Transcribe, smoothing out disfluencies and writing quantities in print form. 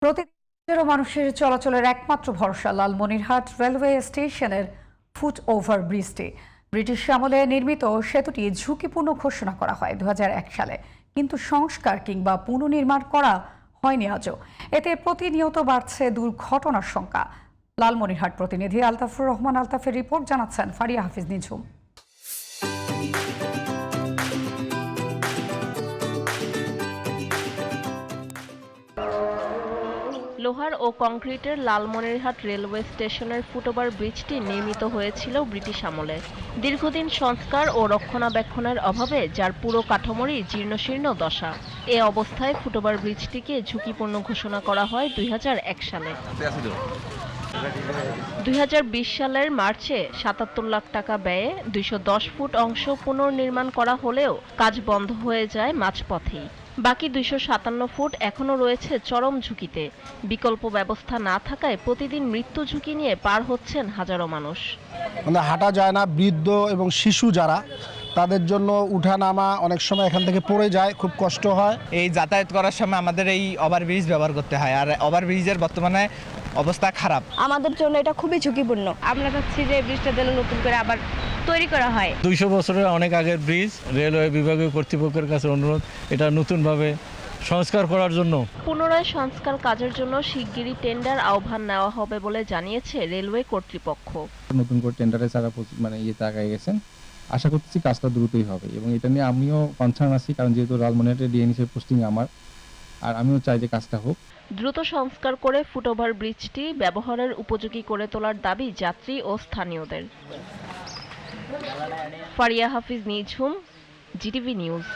প্রতিদিন মানুষের চলাচলের একমাত্র ভরসা লালমনিরহাট রেলওয়ে স্টেশনের ফুট ওভার ব্রিজটি। ব্রিটিশ আমলে নির্মিত সেতুটি ঝুঁকিপূর্ণ ঘোষণা করা হয় 2001 সালে, কিন্তু সংস্কার কিংবা পুনর্নির্মাণ করা হয়নি আজও। এতে প্রতিনিয়ত বাড়ছে দুর্ঘটনার সংখ্যা। লালমনিরহাট প্রতিনিধি আলতাফুর রহমান আলতাফের রিপোর্ট, জানাচ্ছেন ফারিয়া হাফিজ নিঝুম। লোহার ও কংক্রিটের লালমনিরহাট রেলওয়ে স্টেশনের ফুটওভার ব্রিজটি নির্মিত হয়েছিল ব্রিটিশ আমলে। দীর্ঘদিন সংস্কার ও রক্ষণাবেক্ষণের অভাবে যার পুরো কাঠামোরই জীর্ণশীর্ণ দশা। এ অবস্থায় ফুটওভার ব্রিজটিকে ঝুঁকিপূর্ণ ঘোষণা করা হয় 2001 সালে। 2020 সালের মার্চে 77 লাখ টাকা ব্যয়ে 210 ফুট অংশ পুনর্নির্মাণ করা হলেও কাজ বন্ধ হয়ে যায় মাঝপথেই। বাকি 257 ফুট এখনও রয়েছে চরম ঝুঁকিতে। বিকল্প ব্যবস্থা না থাকায় প্রতিদিন মৃত্যু ঝুঁকি নিয়ে পার হচ্ছেন হাজারো মানুষ। হাঁটা যায় না, বৃদ্ধ এবং শিশু যারা, তাদের জন্য উঠানামা অনেক সময় এখান থেকে পড়ে যায়, খুব কষ্ট হয়। এই যাতায়াত করার সময় আমাদের এই ওভারব্রিজ ব্যবহার করতে হয়, আর ওভারব্রিজের বর্তমানে অবস্থা খারাপ। আমাদের জন্য এটা খুবই ঝুঁকিপূর্ণ। আমরা চাচ্ছি যে ব্রিজটা যেন নতুন করে আবার তৈরি করা হয়। 200 বছরের অনেক আগের ব্রিজ। রেলওয়ে বিভাগীয় কর্তৃপক্ষের কাছে অনুরোধ এটা নতুনভাবে সংস্কার করার জন্য। পুনরায় সংস্কার কাজের জন্য শিগগিরই টেন্ডার আহ্বান নেওয়া হবে বলে জানিয়েছে রেলওয়ে কর্তৃপক্ষ। নতুন করে টেন্ডারে যারা তাকায় গেছেন, আশা করতেছি কাজটা দ্রুতই হবে এবং এটা নিয়ে আমিও কনসার্ন আছি, কারণ যেহেতু লালমনিরহাটে ডিএন হিসেবে পোস্টিং আমার, আর আমিও চাই যে কাজটা হোক। দ্রুত সংস্কার করে ফুটওভার ব্রিজটি ব্যবহারের উপযোগী করে তোলার দাবি যাত্রী ও স্থানীয়দের। ফারিয়া হাফিজ নিঝুম, জিটিভি নিউজ।